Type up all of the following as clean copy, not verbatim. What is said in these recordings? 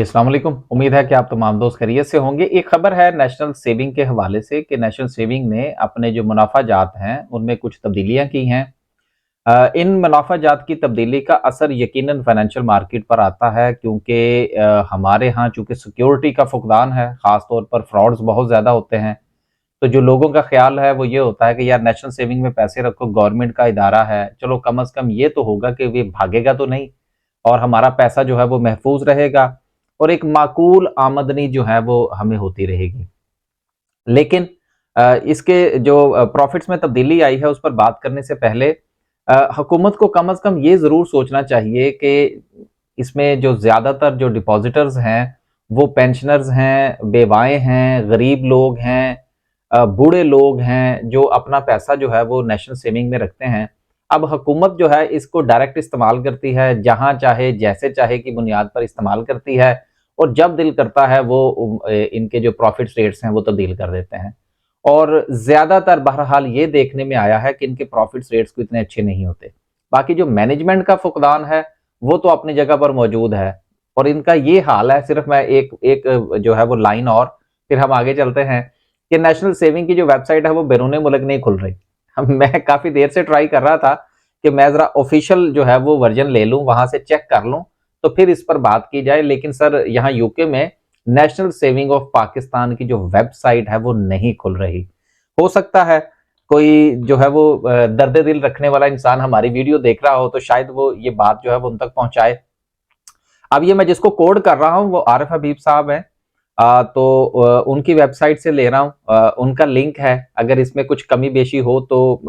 अस्सलाम वालेकुम। उम्मीद है कि आप तमाम दोस्त खैरियत से होंगे। एक खबर है नेशनल सेविंग के हवाले से कि नेशनल सेविंग ने अपने जो मुनाफा जात हैं उनमें कुछ तब्दीलियां की हैं। इन मुनाफा जात की तब्दीली का असर यकीनन फाइनेंशियल मार्केट पर आता है क्योंकि हमारे यहाँ चूंकि सिक्योरिटी का फुकदान है, ख़ास तौर पर फ्रॉड्स बहुत ज़्यादा होते हैं। तो जो लोगों का ख्याल है वो ये होता है कि यार नेशनल सेविंग में पैसे रखो, गवर्नमेंट का इदारा है, चलो कम अज़ कम ये तो होगा कि ये भागेगा तो नहीं और हमारा पैसा जो है वो महफूज रहेगा और एक माकूल आमदनी जो है वो हमें होती रहेगी। लेकिन इसके जो प्रॉफिट्स में तब्दीली आई है उस पर बात करने से पहले हुकूमत को कम अज़ कम ये ज़रूर सोचना चाहिए कि इसमें जो ज़्यादातर जो डिपॉजिटर्स हैं वो पेंशनर्स हैं, बेवाएँ हैं, गरीब लोग हैं, बूढ़े लोग हैं जो अपना पैसा जो है वो नेशनल सेविंग में रखते हैं। अब हुकूमत जो है इसको डायरेक्ट इस्तेमाल करती है, जहाँ चाहे, जैसे चाहे की बुनियाद पर इस्तेमाल करती है और जब दिल करता है वो इनके जो प्रॉफिट रेट्स हैं वो तब्दील कर देते हैं। और ज़्यादातर बहरहाल ये देखने में आया है कि इनके प्रॉफिट रेट्स को इतने अच्छे नहीं होते। बाकी जो मैनेजमेंट का फुकदान है वो तो अपनी जगह पर मौजूद है और इनका ये हाल है। सिर्फ मैं एक एक जो है वो लाइन और फिर हम आगे चलते हैं कि नेशनल सेविंग की जो वेबसाइट है वो बैरून मुल्क नहीं खुल रही। मैं काफ़ी देर से ट्राई कर रहा था कि मैं ज़रा ऑफिशियल जो है वो वर्जन ले लूँ, वहाँ से चेक कर लूँ, तो फिर इस पर बात की जाए। लेकिन सर यहाँ यूके में नेशनल सेविंग ऑफ पाकिस्तान की जो वेबसाइट है वो नहीं खुल रही। हो सकता है कोई जो है वो दर्द दिल रखने वाला इंसान हमारी वीडियो देख रहा हो तो शायद वो ये बात जो है वो उन तक पहुंचाए। अब ये मैं जिसको कोड कर रहा हूँ वो आरिफ हबीब साहब हैं। तो उनकी वेबसाइट से ले रहा हूँ, उनका लिंक है। अगर इसमें कुछ कमी बेशी हो तो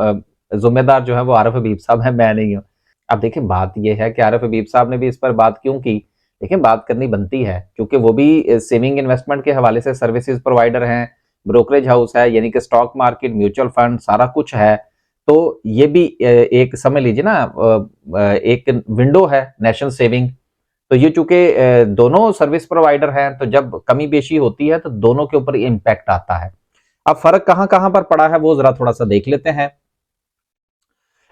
जिम्मेदार जो है वो आरिफ हबीब साहब हैं, मैं नहीं हूँ। अब देखिए बात यह है कि आरिफ हबीब साहब ने भी इस पर बात क्यों की, देखिए बात करनी बनती है क्योंकि वो भी सेविंग इन्वेस्टमेंट के हवाले से सर्विसेज प्रोवाइडर हैं, ब्रोकरेज हाउस है, यानी कि स्टॉक मार्केट, म्यूचुअल फंड सारा कुछ है। तो ये भी एक समझ लीजिए ना, एक विंडो है नेशनल सेविंग। तो ये चूंकि दोनों सर्विस प्रोवाइडर हैं तो जब कमी बेशी होती है तो दोनों के ऊपर इम्पैक्ट आता है। अब फर्क कहां कहां पर पड़ा है वो जरा थोड़ा सा देख लेते हैं।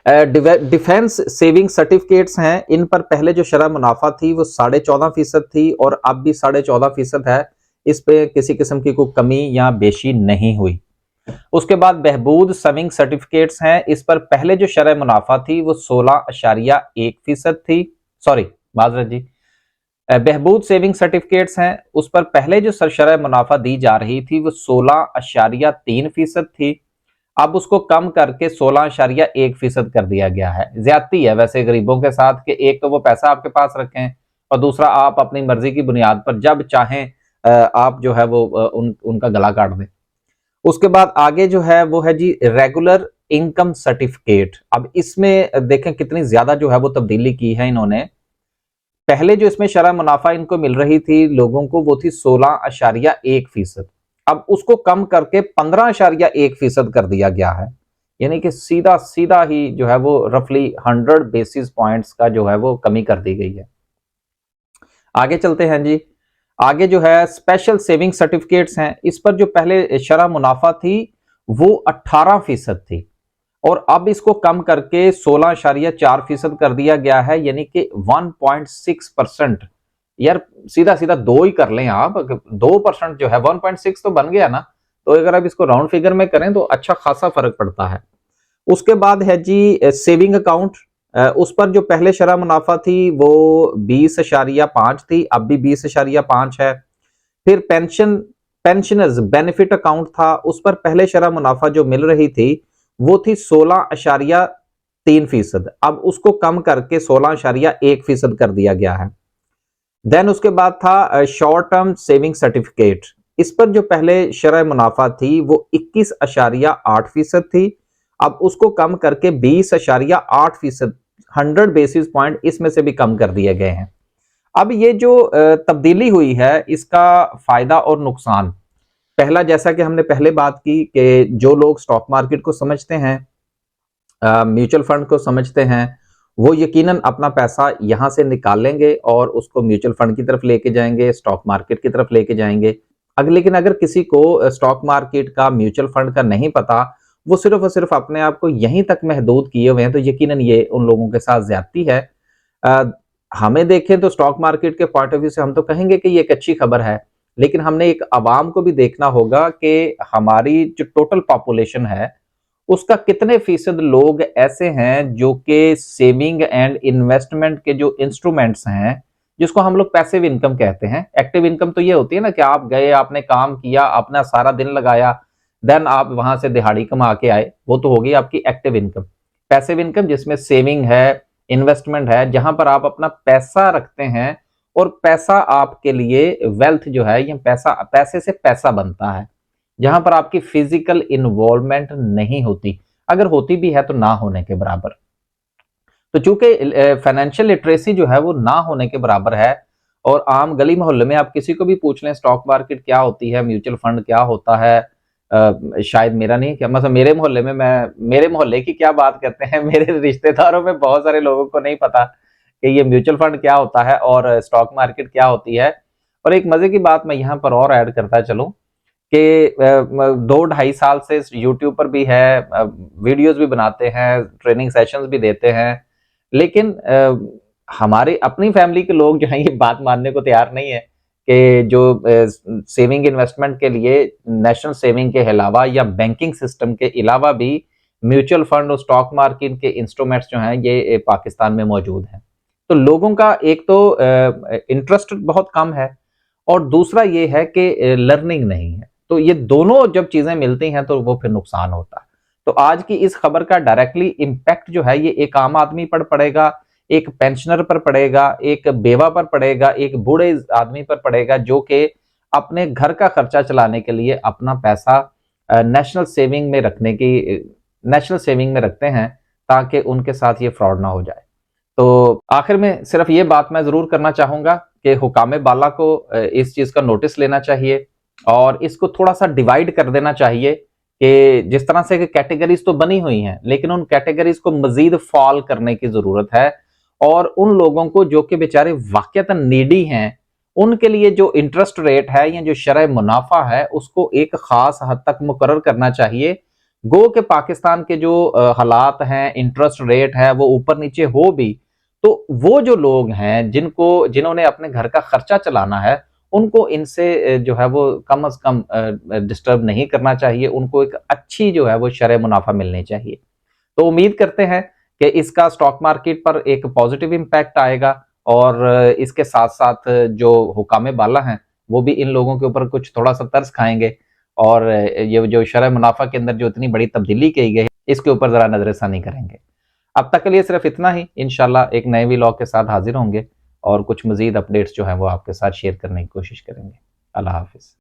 डिफेंस सेविंग सर्टिफिकेट्स हैं, इन पर पहले जो शरह मुनाफा थी वो 14.5% थी और अब भी 14.5% है। इस पे किसी किस्म की कोई कमी या बेशी नहीं हुई। उसके बाद बहबूद सेविंग सर्टिफिकेट्स हैं, इस पर पहले जो शरह मुनाफा थी वो 16.1% थी। सॉरी, माजरत जी, बहबूद सेविंग सर्टिफिकेट्स हैं, उस पर पहले जो शरह मुनाफा दी जा रही थी वो 16.3% थी। अब उसको कम करके 16.1% कर दिया गया है। ज्यादती है वैसे गरीबों के साथ कि एक तो वो पैसा आपके पास रखें और दूसरा आप अपनी मर्जी की बुनियाद पर जब चाहें आप जो है वो उनका गला काट दें। उसके बाद आगे जो है वो है जी रेगुलर इनकम सर्टिफिकेट। अब इसमें देखें कितनी ज्यादा जो है वो तब्दीली की है इन्होंने। पहले जो इसमें शरह मुनाफा इनको मिल रही थी लोगों को वो थी 16.1%। अब उसको कम करके 15.1% कर दिया गया है, यानी कि सीधा सीधा ही जो है वो रफली 100 बेसिस पॉइंट्स का जो है वो कमी कर दी गई है। आगे चलते हैं जी। आगे जो है स्पेशल सेविंग सर्टिफिकेट्स हैं, इस पर जो पहले शरह मुनाफा थी वो 18% थी और अब इसको कम करके 16.4% कर दिया गया है, यानी कि 1.6%। यार सीधा सीधा दो ही कर लें आप, 2% जो है 1.6 तो बन गया ना। तो अगर आप इसको राउंड फिगर में करें तो अच्छा खासा फर्क पड़ता है। उसके बाद है जी सेविंग अकाउंट। उस पर जो पहले शरह मुनाफा थी वो 20.5 थी, अब भी 20.5 है। फिर पेंशनर्स बेनिफिट अकाउंट था, उस पर पहले शरह मुनाफा जो मिल रही थी वो थी 16.3%। अब उसको कम करके 16.1% कर दिया गया है। देन उसके बाद था शॉर्ट टर्म सेविंग सर्टिफिकेट। इस पर जो पहले शरह मुनाफा थी वो 21.8% थी, अब उसको कम करके 20.8%, 100 बेसिस पॉइंट इसमें से भी कम कर दिए गए हैं। अब ये जो तब्दीली हुई है इसका फायदा और नुकसान, पहला जैसा कि हमने पहले बात की कि जो लोग स्टॉक मार्केट को समझते हैं, म्यूचुअल फंड को समझते हैं, वो यकीनन अपना पैसा यहां से निकाल लेंगे और उसको म्यूचुअल फंड की तरफ लेके जाएंगे, स्टॉक मार्केट की तरफ लेके जाएंगे। लेकिन अगर किसी को स्टॉक मार्केट का, म्यूचुअल फंड का नहीं पता, वो सिर्फ और सिर्फ अपने आप को यहीं तक महदूद किए हुए हैं, तो यकीनन ये उन लोगों के साथ ज्यादती है। हमें देखें तो स्टॉक मार्केट के पॉइंट ऑफ व्यू से हम तो कहेंगे कि ये एक अच्छी खबर है, लेकिन हमने एक आवाम को भी देखना होगा कि हमारी जो टोटल पॉपुलेशन है, उसका कितने फीसद लोग ऐसे हैं जो कि सेविंग एंड इन्वेस्टमेंट के जो इंस्ट्रूमेंट्स हैं, जिसको हम लोग पैसिव इनकम कहते हैं। एक्टिव इनकम तो ये होती है ना कि आप गए, आपने काम किया, अपना सारा दिन लगाया, देन आप वहां से दिहाड़ी कमा के आए, वो तो होगी आपकी एक्टिव इनकम। पैसिव इनकम जिसमें सेविंग है, इन्वेस्टमेंट है, जहां पर आप अपना पैसा रखते हैं और पैसा आपके लिए वेल्थ जो है, ये पैसा पैसे से पैसा बनता है, जहां पर आपकी फिजिकल इन्वॉल्वमेंट नहीं होती, अगर होती भी है तो ना होने के बराबर। तो चूंकि फाइनेंशियल लिटरेसी जो है वो ना होने के बराबर है, और आम गली मोहल्ले में आप किसी को भी पूछ लें स्टॉक मार्केट क्या होती है, म्यूचुअल फंड क्या होता है, शायद मेरा नहीं क्या मतलब मेरे मोहल्ले में, मैं मेरे मोहल्ले की क्या बात करते हैं, मेरे रिश्तेदारों में बहुत सारे लोगों को नहीं पता कि ये म्यूचुअल फंड क्या होता है और स्टॉक मार्केट क्या होती है। और एक मजे की बात मैं यहाँ पर और ऐड करता चलूं कि 2 ढाई साल से यूट्यूब पर भी है, वीडियोस भी बनाते हैं, ट्रेनिंग सेशंस भी देते हैं, लेकिन हमारे अपनी फैमिली के लोग जो हैं ये बात मानने को तैयार नहीं है कि जो सेविंग इन्वेस्टमेंट के लिए नेशनल सेविंग के अलावा या बैंकिंग सिस्टम के अलावा भी म्यूचुअल फंड और स्टॉक मार्केट के इंस्ट्रूमेंट्स जो हैं ये पाकिस्तान में मौजूद हैं। तो लोगों का एक तो इंटरेस्ट बहुत कम है, और दूसरा ये है कि लर्निंग नहीं है। तो ये दोनों जब चीजें मिलती हैं तो वो फिर नुकसान होता है। तो आज की इस खबर का डायरेक्टली इम्पैक्ट जो है ये एक आम आदमी पर पड़ेगा, एक पेंशनर पर पड़ेगा, एक बेवा पर पड़ेगा, एक बूढ़े आदमी पर पड़ेगा जो कि अपने घर का खर्चा चलाने के लिए अपना पैसा नेशनल सेविंग में रखने की नेशनल सेविंग में रखते हैं, ताकि उनके साथ ये फ्रॉड ना हो जाए। तो आखिर में सिर्फ ये बात मैं जरूर करना चाहूंगा कि हुकामे बाला को इस चीज का नोटिस लेना चाहिए और इसको थोड़ा सा डिवाइड कर देना चाहिए कि जिस तरह से कैटेगरीज तो बनी हुई हैं, लेकिन उन कैटेगरीज को मजीद फॉल करने की जरूरत है, और उन लोगों को जो कि बेचारे वाकईतन नीडी हैं, उनके लिए जो इंटरेस्ट रेट है या जो शरह मुनाफा है उसको एक खास हद तक मुकर्रर करना चाहिए। गो के पाकिस्तान के जो हालात हैं, इंटरेस्ट रेट है वो ऊपर नीचे हो भी, तो वो जो लोग हैं जिन्होंने अपने घर का खर्चा चलाना है, उनको इनसे जो है वो कम से कम डिस्टर्ब नहीं करना चाहिए, उनको एक अच्छी जो है वो शरह मुनाफा मिलनी चाहिए। तो उम्मीद करते हैं कि इसका स्टॉक मार्केट पर एक पॉजिटिव इम्पैक्ट आएगा, और इसके साथ साथ जो हुकामे बाला हैं वो भी इन लोगों के ऊपर कुछ थोड़ा सा तरस खाएंगे, और ये जो शरह मुनाफा के अंदर जो इतनी बड़ी तब्दीली की गई है इसके ऊपर जरा नजरसानी करेंगे। अब तक के लिए सिर्फ इतना ही, इंशाल्लाह एक नए व्लॉग के साथ हाजिर होंगे और कुछ मजीद अपडेट्स जो है वो आपके साथ शेयर करने की कोशिश करेंगे। अल्लाह हाफिज।